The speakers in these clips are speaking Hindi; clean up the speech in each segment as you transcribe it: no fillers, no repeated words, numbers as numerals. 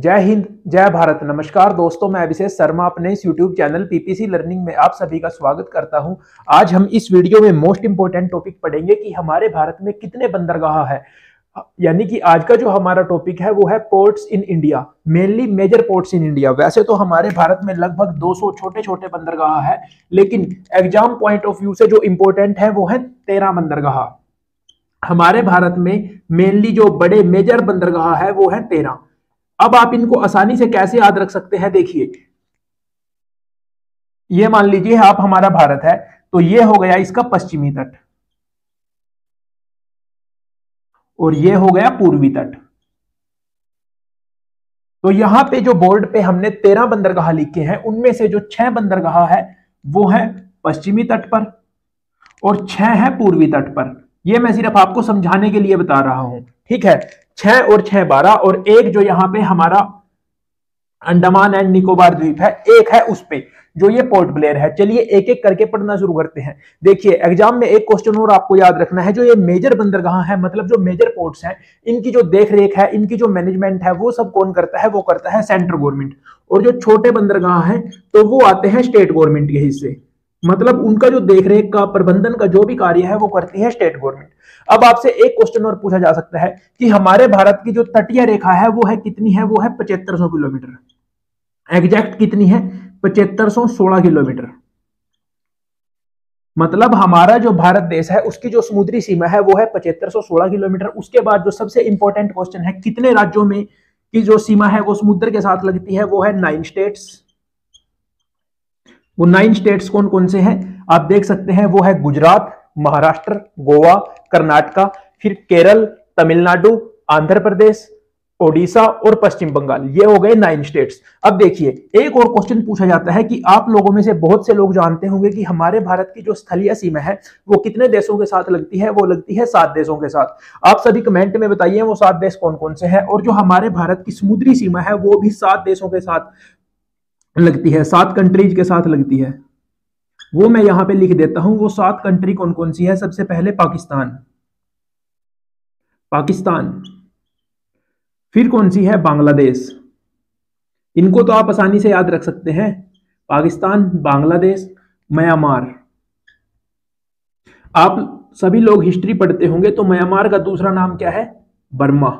जय हिंद, जय भारत। नमस्कार दोस्तों, मैं अभिषेक शर्मा अपने इस YouTube चैनल पीपीसी लर्निंग में आप सभी का स्वागत करता हूं। आज हम इस वीडियो में मोस्ट इंपोर्टेंट टॉपिक पढ़ेंगे कि हमारे भारत में कितने बंदरगाह है। यानी कि आज का जो हमारा टॉपिक है वो है ports in India, mainly major ports in India. वैसे तो हमारे भारत में लगभग 200 छोटे छोटे बंदरगाह है, लेकिन एग्जाम पॉइंट ऑफ व्यू से जो इंपॉर्टेंट है वो है 13 बंदरगाह। हमारे भारत में मेनली जो बड़े मेजर बंदरगाह है वो है 13। अब आप इनको आसानी से कैसे याद रख सकते हैं, देखिए ये मान लीजिए आप हमारा भारत है, तो ये हो गया इसका पश्चिमी तट और ये हो गया पूर्वी तट। तो यहां पे जो बोर्ड पे हमने 13 बंदरगाह लिखे हैं, उनमें से जो 6 बंदरगाह है वो है पश्चिमी तट पर और 6 है पूर्वी तट पर। ये मैं सिर्फ आपको समझाने के लिए बता रहा हूं, ठीक है। 6 और 6 12 और एक जो यहां पे हमारा अंडमान एंड निकोबार द्वीप है, एक है उस पे जो ये पोर्ट ब्लेयर है। चलिए एक एक करके पढ़ना शुरू करते हैं। देखिए एग्जाम में एक क्वेश्चन और आपको याद रखना है, जो ये मेजर बंदरगाह है, मतलब जो मेजर पोर्ट्स हैं, इनकी जो देख रेख है, इनकी जो मैनेजमेंट है, वो सब कौन करता है? वो करता है सेंट्रल गवर्नमेंट। और जो छोटे बंदरगाह हैं तो वो आते हैं स्टेट गवर्नमेंट के हिस्से, मतलब उनका जो देखरेख का प्रबंधन का जो भी कार्य है वो करती है स्टेट गवर्नमेंट। अब आपसे एक क्वेश्चन और पूछा जा सकता है कि हमारे भारत की जो तटीय रेखा है वो है कितनी है? वो है 7500 किलोमीटर। एग्जैक्ट कितनी है? 7516 किलोमीटर। मतलब हमारा जो भारत देश है उसकी जो समुद्री सीमा है वो है 7516 किलोमीटर। उसके बाद जो सबसे इंपॉर्टेंट क्वेश्चन है, कितने राज्यों में की जो सीमा है वो समुद्र के साथ लगती है? वो है 9 स्टेट्स। वो 9 स्टेट्स कौन कौन से हैं आप देख सकते हैं, वो है गुजरात, महाराष्ट्र, गोवा, कर्नाटका, फिर केरल, तमिलनाडु, आंध्र प्रदेश, ओडिशा और पश्चिम बंगाल। ये हो गए 9 स्टेट्स। अब देखिए एक और क्वेश्चन पूछा जाता है कि आप लोगों में से बहुत से लोग जानते होंगे कि हमारे भारत की जो स्थलीय सीमा है वो कितने देशों के साथ लगती है? वो लगती है 7 देशों के साथ। आप सभी कमेंट में बताइए वो 7 देश कौन कौन से हैं। और जो हमारे भारत की समुद्री सीमा है वो भी 7 देशों के साथ लगती है, 7 कंट्रीज के साथ लगती है। वो मैं यहां पे लिख देता हूं, वो 7 कंट्री कौन कौन सी है। सबसे पहले पाकिस्तान, फिर कौन सी है? बांग्लादेश। इनको तो आप आसानी से याद रख सकते हैं, पाकिस्तान, बांग्लादेश, म्यांमार। आप सभी लोग हिस्ट्री पढ़ते होंगे तो म्यांमार का दूसरा नाम क्या है? बर्मा।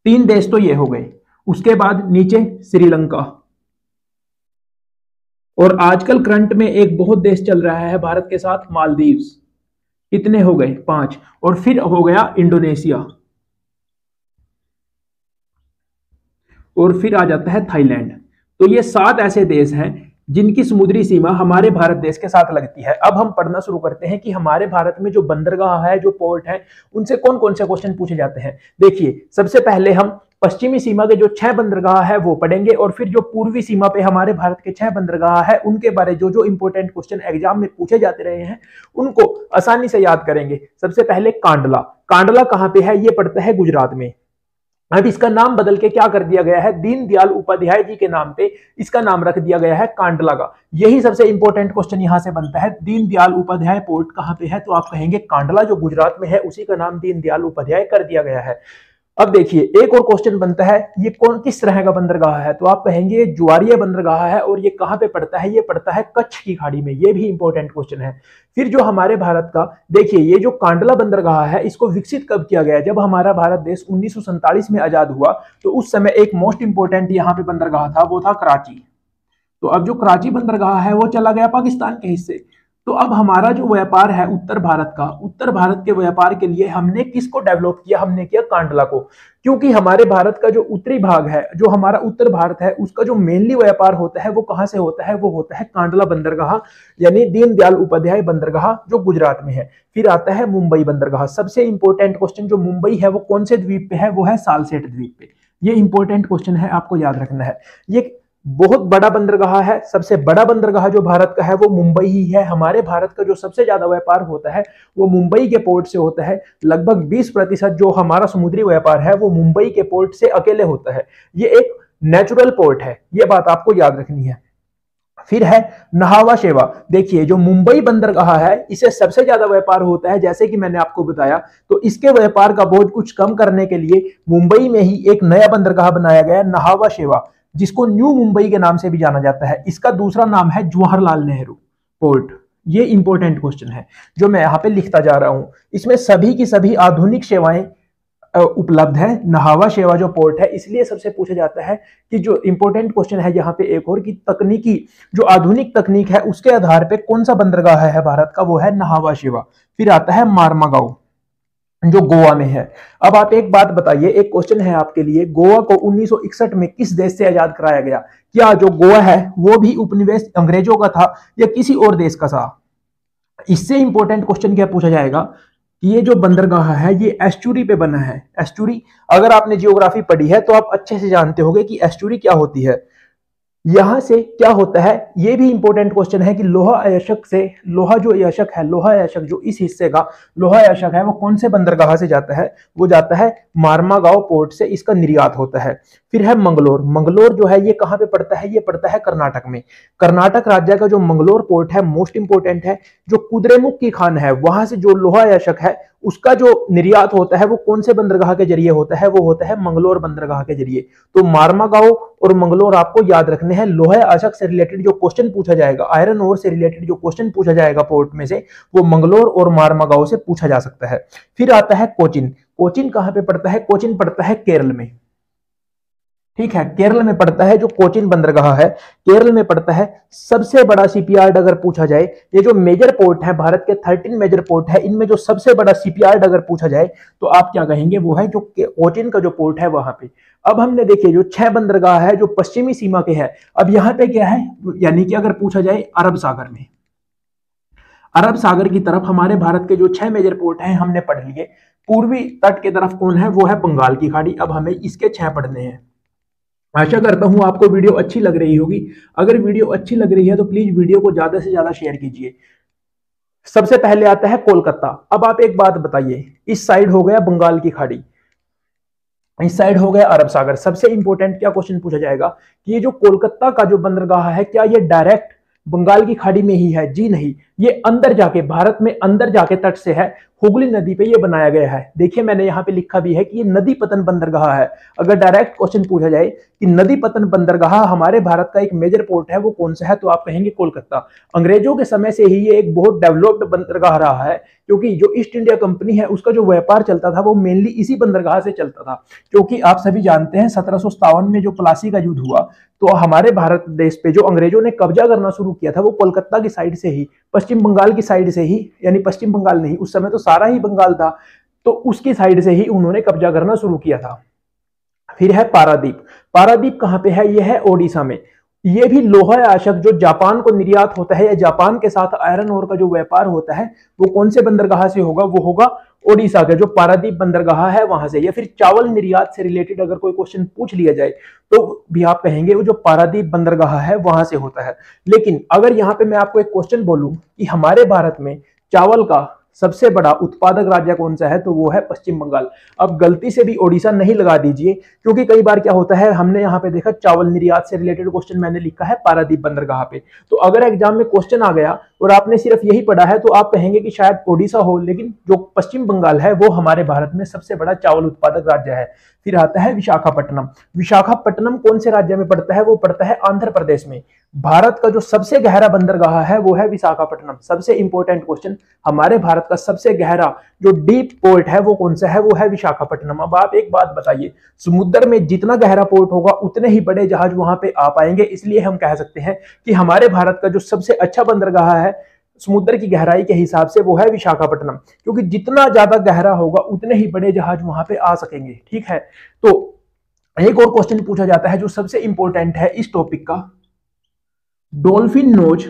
3 देश तो ये हो गए। उसके बाद नीचे श्रीलंका, और आजकल करंट में एक बहुत देश चल रहा है भारत के साथ, मालदीव्स। कितने हो गए? 5। और फिर हो गया इंडोनेशिया, और फिर आ जाता है थाईलैंड। तो ये 7 ऐसे देश हैं जिनकी समुद्री सीमा हमारे भारत देश के साथ लगती है। अब हम पढ़ना शुरू करते हैं कि हमारे भारत में जो बंदरगाह है, जो पोर्ट है, उनसे कौन कौन से क्वेश्चन पूछे जाते हैं। देखिए सबसे पहले हम पश्चिमी सीमा के जो 6 बंदरगाह है वो पढ़ेंगे, और फिर जो पूर्वी सीमा पे हमारे भारत के 6 बंदरगाह है उनके बारे जो जो इंपॉर्टेंट क्वेश्चन एग्जाम में पूछे जाते रहे हैं उनको आसानी से याद करेंगे। सबसे पहले कांडला। कांडला कहां पे है? ये पड़ता है गुजरात में। अब इसका नाम बदल के क्या कर दिया गया है? दीनदयाल उपाध्याय जी के नाम पे इसका नाम रख दिया गया है कांडला का। यही सबसे इंपॉर्टेंट क्वेश्चन यहां से बनता है। दीनदयाल उपाध्याय पोर्ट कहां पे है? तो आप कहेंगे कांडला, जो गुजरात में है उसी का नाम दीनदयाल उपाध्याय कर दिया गया है। अब देखिए एक और क्वेश्चन बनता है, ये कौन किस तरह का बंदरगाह है? तो आप कहेंगे ये ज्वारीय बंदरगाह है, और ये कहां पे पड़ता है? ये पड़ता है कच्छ की खाड़ी में। ये भी इंपॉर्टेंट क्वेश्चन है। फिर जो हमारे भारत का, देखिए ये जो कांडला बंदरगाह है इसको विकसित कब किया गया? जब हमारा भारत देश 1947 में आजाद हुआ तो उस समय एक मोस्ट इंपॉर्टेंट यहाँ पे बंदरगाह था, वो था कराची। तो अब जो कराची बंदरगाह है वो चला गया पाकिस्तान के हिस्से। तो अब हमारा जो व्यापार है उत्तर भारत का, उत्तर भारत के व्यापार के लिए हमने किसको डेवलप किया? हमने किया कांडला को। क्योंकि हमारे भारत का जो उत्तरी भाग है, जो हमारा उत्तर भारत है, उसका जो मेनली व्यापार होता है वो कहां से होता है? वो होता है कांडला बंदरगाह, यानी दीनदयाल उपाध्याय बंदरगाह जो गुजरात में है। फिर आता है मुंबई बंदरगाह। सबसे इंपॉर्टेंट क्वेश्चन, जो मुंबई है वो कौन से द्वीप पे है? वो है सालसेट द्वीप पे। ये इंपॉर्टेंट क्वेश्चन है, आपको याद रखना है। ये बहुत बड़ा बंदरगाह है। सबसे बड़ा बंदरगाह जो भारत का है वो मुंबई ही है। हमारे भारत का जो सबसे ज्यादा व्यापार होता है वो मुंबई के पोर्ट से होता है। लगभग 20% जो हमारा समुद्री व्यापार है वो मुंबई के पोर्ट से अकेले होता है। ये एक नेचुरल पोर्ट है, ये बात आपको याद रखनी है। फिर है नहावा शेवा। देखिए जो मुंबई बंदरगाह है इसे सबसे ज्यादा व्यापार होता है, जैसे कि मैंने आपको बताया। तो इसके व्यापार का बोझ कुछ कम करने के लिए मुंबई में ही एक नया बंदरगाह बनाया गया, नहावा शेवा, जिसको न्यू मुंबई के नाम से भी जाना जाता है। इसका दूसरा नाम है जवाहरलाल नेहरू पोर्ट। ये इंपॉर्टेंट क्वेश्चन है जो मैं यहाँ पे लिखता जा रहा हूं। इसमें सभी की सभी आधुनिक सेवाएं उपलब्ध है। नहावा शेवा जो पोर्ट है, इसलिए सबसे पूछा जाता है कि जो इंपॉर्टेंट क्वेश्चन है यहाँ पे एक और कि तकनीकी जो आधुनिक तकनीक है उसके आधार पे कौन सा बंदरगाह है भारत का, वो है नहावा शेवा। फिर आता है मार्मागांव जो गोवा में है। अब आप एक बात बताइए, एक क्वेश्चन है आपके लिए, गोवा को 1961 में किस देश से आजाद कराया गया? क्या जो गोवा है वो भी उपनिवेश अंग्रेजों का था या किसी और देश का था? इससे इंपॉर्टेंट क्वेश्चन क्या पूछा जाएगा कि ये जो बंदरगाह है ये एस्चुरी पे बना है। एस्चुरी, अगर आपने जियोग्राफी पढ़ी है तो आप अच्छे से जानते होंगे कि एस्चुरी क्या होती है। यहां से क्या होता है, ये भी इंपॉर्टेंट क्वेश्चन है कि लोहा अयस्क से, लोहा जो अयस्क है, लोहा अयस्क जो इस हिस्से का लोहा अयस्क है वो कौन से बंदरगाह से जाता है? वो जाता है मार्मागांव पोर्ट से, इसका निर्यात होता है। फिर है मंगलोर। मंगलोर जो है ये कहां पे पड़ता है? ये पड़ता है कर्नाटक में। कर्नाटक राज्य का जो मंगलोर पोर्ट है मोस्ट इंपोर्टेंट है। जो कुद्रेमुख की खान है वहां से जो लोहा अयस्क है उसका जो निर्यात होता है वो कौन से बंदरगाह के जरिए होता है? वो होता है मंगलोर बंदरगाह के जरिए। तो मार्मागांव और मंगलोर आपको याद रखने हैं। लोहा अयस्क से रिलेटेड जो क्वेश्चन पूछा जाएगा, आयरन ओर से रिलेटेड जो क्वेश्चन पूछा जाएगा पोर्ट में से, वो मंगलोर और मार्मागांव से पूछा जा सकता है। फिर आता है कोचिन। कोचिन कहां पे पड़ता है? कोचिन पड़ता है केरल में। ठीक है, केरल में पड़ता है जो कोचिन बंदरगाह है, केरल में पड़ता है। सबसे बड़ा सीपीयार्ड अगर पूछा जाए, ये जो मेजर पोर्ट है भारत के 13 मेजर पोर्ट है, इनमें जो सबसे बड़ा सीपीयार्ड अगर पूछा जाए तो आप क्या कहेंगे? वो है जो कोचिन का जो पोर्ट है वहां पे। अब हमने देखिए जो 6 बंदरगाह है जो पश्चिमी सीमा के हैं। अब यहाँ पे क्या है, यानी कि अगर पूछा जाए अरब सागर में, अरब सागर की तरफ हमारे भारत के जो 6 मेजर पोर्ट हैं हमने पढ़ लिए। पूर्वी तट के तरफ कौन है? वो है बंगाल की खाड़ी। अब हमें इसके 6 पढ़ने हैं। आशा करता हूं आपको वीडियो अच्छी लग रही होगी। अगर वीडियो अच्छी लग रही है तो प्लीज वीडियो को ज्यादा से ज्यादा शेयर कीजिए। सबसे पहले आता है कोलकाता। अब आप एक बात बताइए, इस साइड हो गया बंगाल की खाड़ी, इस साइड हो गया अरब सागर। सबसे इंपॉर्टेंट क्या क्वेश्चन पूछा जाएगा कि ये जो कोलकाता का जो बंदरगाह है क्या ये डायरेक्ट बंगाल की खाड़ी में ही है? जी नहीं, ये अंदर जाके, भारत में अंदर जाके तट से है, हुगली नदी पे ये बनाया गया है। देखिए मैंने यहाँ पे लिखा भी है कि ये नदी पतन बंदरगाह है। अगर डायरेक्ट क्वेश्चन पूछा जाए कि नदी पतन बंदरगाह हमारे भारत का एक मेजर पोर्ट है वो कौन सा है, तो आप कहेंगे कोलकाता। अंग्रेजों के समय से ही ये एक बहुत डेवलप्ड बंदरगाह रहा है, क्योंकि जो ईस्ट इंडिया कंपनी है उसका जो व्यापार चलता था वो मेनली इसी बंदरगाह से चलता था। क्योंकि आप सभी जानते हैं 1757 में जो प्लासी का युद्ध हुआ तो हमारे भारत देश पे जो अंग्रेजों ने कब्जा करना शुरू किया था वो कोलकाता की साइड से ही, पश्चिम बंगाल की साइड से ही, यानी पश्चिम बंगाल नहीं, उस समय तो सारा ही बंगाल था, तो उसकी साइड से ही उन्होंने कब्जा करना शुरू किया था। फिर है पारादीप। पारादीप कहां पे है? यह है ओडिशा में। ये भी लोहा अयस्क जो जापान को निर्यात होता है या जापान के साथ आयरन ओर का जो व्यापार होता है वो कौन से बंदरगाह से होगा? वो होगा ओडिशा का जो पारादीप बंदरगाह है वहां से। या फिर चावल निर्यात से रिलेटेड अगर कोई क्वेश्चन पूछ लिया जाए तो भी आप कहेंगे वो जो पारादीप बंदरगाह है वहां से होता है। लेकिन अगर यहाँ पे मैं आपको एक क्वेश्चन बोलूं कि हमारे भारत में चावल का सबसे बड़ा उत्पादक राज्य कौन सा है, तो वो है पश्चिम बंगाल। अब गलती से भी ओडिशा नहीं लगा दीजिए, क्योंकि कई बार क्या होता है, हमने यहाँ पे देखा चावल निर्यात से रिलेटेड क्वेश्चन मैंने लिखा है पारादीप बंदरगाह पे। तो अगर एग्जाम में क्वेश्चन आ गया और आपने सिर्फ यही पढ़ा है तो आप कहेंगे कि शायद ओडिशा हो, लेकिन जो पश्चिम बंगाल है वो हमारे भारत में सबसे बड़ा चावल उत्पादक राज्य है। फिर आता है विशाखापट्टनम। विशाखापट्टनम कौन से राज्य में पड़ता है? वो पड़ता है आंध्र प्रदेश में। भारत का जो सबसे गहरा बंदरगाह है वो है विशाखापट्टनम। सबसे इंपॉर्टेंट क्वेश्चन, हमारे भारत का सबसे गहरा जो डीप पोर्ट है वो कौन सा है? वो है विशाखापट्टनम। अब आप एक बात बताइए, समुद्र में जितना गहरा पोर्ट होगा उतने ही बड़े जहाज वहां पे आ पाएंगे, इसलिए हम कह सकते हैं कि हमारे भारत का जो सबसे अच्छा बंदरगाह है समुद्र की गहराई के हिसाब से वो है विशाखापट्टनम, क्योंकि जितना ज्यादा गहरा होगा उतने ही बड़े जहाज वहां पे आ सकेंगे। ठीक है, तो एक और क्वेश्चन पूछा जाता है जो सबसे इंपॉर्टेंट है इस टॉपिक का, डॉल्फिन नोज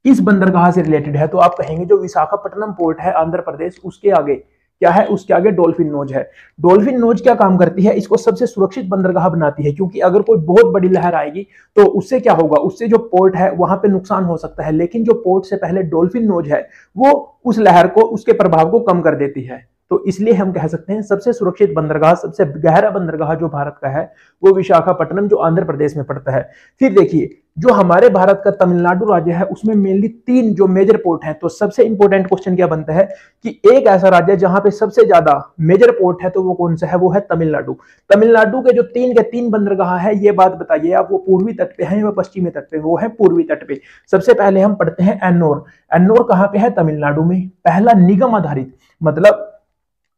किस बंदरगाह से रिलेटेड है? तो आप कहेंगे जो विशाखापट्टनम पोर्ट है आंध्र प्रदेश, उसके आगे क्या है? उसके आगे डॉल्फिन नोज है। डॉल्फिन नोज क्या काम करती है? इसको सबसे सुरक्षित बंदरगाह बनाती है, क्योंकि अगर कोई बहुत बड़ी लहर आएगी तो उससे क्या होगा, उससे जो पोर्ट है वहां पे नुकसान हो सकता है, लेकिन जो पोर्ट से पहले डॉल्फिन नोज है वो उस लहर को, उसके प्रभाव को कम कर देती है। तो इसलिए हम कह सकते हैं सबसे सुरक्षित बंदरगाह, सबसे गहरा बंदरगाह जो भारत का है वो विशाखापट्टनम, जो आंध्र प्रदेश में पड़ता है। फिर देखिए, जो हमारे भारत का तमिलनाडु राज्य है उसमें मेनली 3 जो मेजर पोर्ट हैं। तो सबसे इंपॉर्टेंट क्वेश्चन क्या बनता है कि एक ऐसा राज्य जहां पे सबसे ज्यादा मेजर पोर्ट है, तो वो कौन सा है? वो है तमिलनाडु। तमिलनाडु के जो 3 के 3 बंदरगाह है, ये बात बताइए आप, वो पूर्वी तट पे है या पश्चिमी तट पे? वो है पूर्वी तट पे। सबसे पहले हम पढ़ते हैं एन्नोर। एन्नोर कहां पे है? तमिलनाडु में। पहला निगम आधारित, मतलब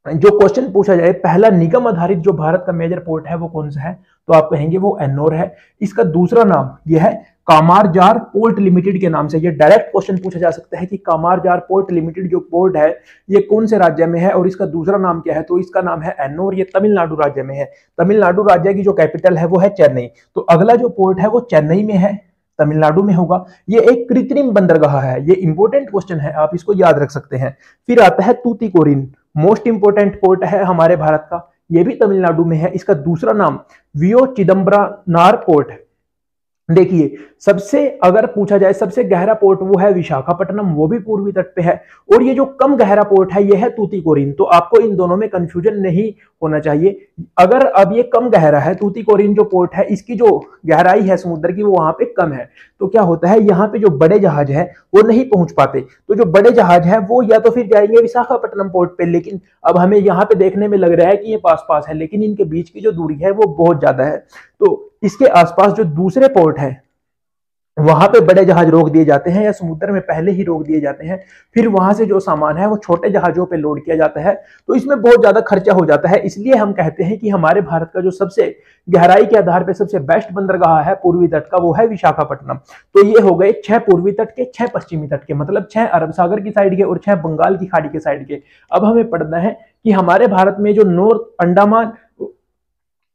जो क्वेश्चन पूछा जाए पहला निगम आधारित जो भारत का मेजर पोर्ट है वो कौन सा है, तो आप कहेंगे वो एन्नोर है। इसका दूसरा नाम यह है कामारजार पोर्ट लिमिटेड के नाम से। ये डायरेक्ट क्वेश्चन पूछा जा सकता है कि कामारजार पोर्ट लिमिटेड जो पोर्ट है ये कौन से राज्य में है और इसका दूसरा नाम क्या है, तो इसका नाम है एन्नोर। ये तमिलनाडु राज्य में है। तमिलनाडु राज्य की जो कैपिटल है वो है चेन्नई। तो अगला जो पोर्ट है वो चेन्नई में है, तमिलनाडु में होगा। ये एक कृत्रिम बंदरगाह है। ये इंपॉर्टेंट क्वेश्चन है, आप इसको याद रख सकते हैं। फिर आता है तूतीकोरिन, मोस्ट इंपोर्टेंट पोर्ट है हमारे भारत का, ये भी तमिलनाडु में है। इसका दूसरा नाम वियो चिदम्बरनार पोर्ट है। देखिए, सबसे अगर पूछा जाए सबसे गहरा पोर्ट वो है विशाखापट्टनम, वो भी पूर्वी तट पे है। और ये जो कम गहरा पोर्ट है ये है तूतीकोरिन। तो आपको इन दोनों में कंफ्यूजन नहीं होना चाहिए। अगर अब ये कम गहरा है, तूतीकोरिन जो पोर्ट है इसकी जो गहराई है समुद्र की वो वहां पे कम है, तो क्या होता है यहाँ पे जो बड़े जहाज है वो नहीं पहुंच पाते। तो जो बड़े जहाज है वो या तो फिर जाएंगे विशाखापट्टनम पोर्ट पे, लेकिन अब हमें यहाँ पे देखने में लग रहा है कि ये पास पास है, लेकिन इनके बीच की जो दूरी है वो बहुत ज्यादा है। तो इसके आसपास जो दूसरे पोर्ट है वहां पे बड़े जहाज रोक दिए जाते हैं या समुद्र में पहले ही रोक दिए जाते हैं। फिर वहां से जो सामान है वो छोटे जहाजों पे लोड किया जाता है। तो इसमें बहुत ज्यादा खर्चा हो जाता है। इसलिए हम कहते हैं कि हमारे भारत का जो सबसे गहराई के आधार पे सबसे बेस्ट बंदरगाह है पूर्वी तट का, वो है विशाखापट्टनम। तो ये हो गए 6 पूर्वी तट के, 6 पश्चिमी तट के, मतलब 6 अरब सागर की साइड के और 6 बंगाल की खाड़ी के साइड के। अब हमें पढ़ना है कि हमारे भारत में जो नॉर्थ अंडमान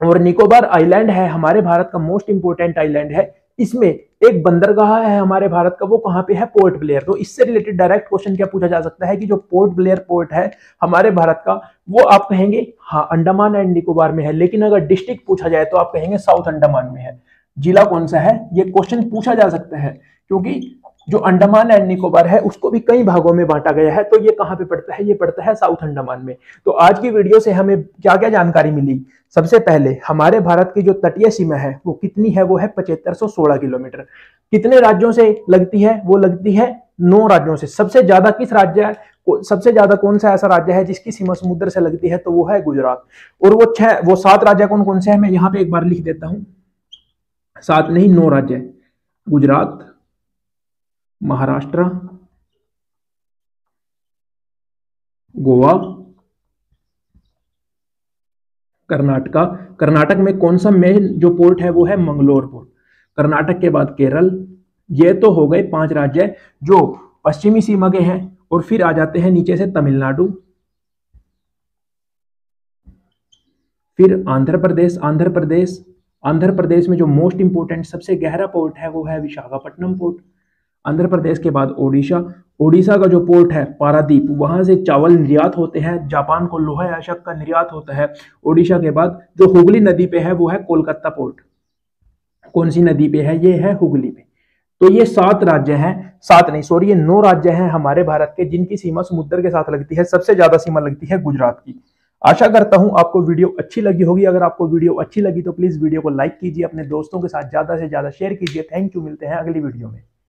और निकोबार आइलैंड है, हमारे भारत का मोस्ट इंपोर्टेंट आइलैंड है, इसमें एक बंदरगाह है हमारे भारत का, वो कहां पे है? Port Blair. तो इससे रिलेटेड डायरेक्ट क्वेश्चन क्या पूछा जा सकता है कि जो पोर्ट ब्लेयर पोर्ट है हमारे भारत का, वो आप कहेंगे हाँ अंडमान एंड निकोबार में है। लेकिन अगर डिस्ट्रिक्ट पूछा जाए तो आप कहेंगे साउथ अंडमान में है। जिला कौन सा है, ये क्वेश्चन पूछा जा सकता है, क्योंकि जो अंडमान एंड निकोबार है उसको भी कई भागों में बांटा गया है। तो ये कहां पे पड़ता है? ये पड़ता है साउथ अंडमान में। तो आज की वीडियो से हमें क्या क्या जानकारी मिली? सबसे पहले हमारे भारत की जो तटीय सीमा है वो कितनी है? वो है 7516 किलोमीटर। कितने राज्यों से लगती है? वो लगती है 9 राज्यों से। सबसे ज्यादा किस राज्य है, सबसे ज्यादा कौन सा ऐसा राज्य है जिसकी सीमा समुद्र से लगती है? तो वो है गुजरात। और वो 7 राज्य कौन कौन से हैं, मैं यहाँ पे एक बार लिख देता हूं। 7 नहीं 9 राज्य: गुजरात, महाराष्ट्र, गोवा, कर्नाटका। कर्नाटक में कौन सा मेन जो पोर्ट है वो है मंगलोर पोर्ट। कर्नाटक के बाद केरल। ये तो हो गए 5 राज्य जो पश्चिमी सीमा के हैं। और फिर आ जाते हैं नीचे से तमिलनाडु, फिर आंध्र प्रदेश। आंध्र प्रदेश में जो मोस्ट इंपोर्टेंट सबसे गहरा पोर्ट है वो है विशाखापट्टनम पोर्ट। आंध्र प्रदेश के बाद ओडिशा। ओडिशा का जो पोर्ट है पारादीप, वहां से चावल निर्यात होते हैं, जापान को लोहा या अशक का निर्यात होता है। ओडिशा के बाद जो हुगली नदी पे है वो है कोलकाता पोर्ट। कौन सी नदी पे है? ये है हुगली पे। तो ये 7 राज्य हैं, 7 नहीं सॉरी, ये 9 राज्य हैं हमारे भारत के जिनकी सीमा समुद्र के साथ लगती है। सबसे ज्यादा सीमा लगती है गुजरात की। आशा करता हूं आपको वीडियो अच्छी लगी होगी। अगर आपको वीडियो अच्छी लगी तो प्लीज वीडियो को लाइक कीजिए, अपने दोस्तों के साथ ज्यादा से ज्यादा शेयर कीजिए। थैंक यू, मिलते हैं अगली वीडियो में।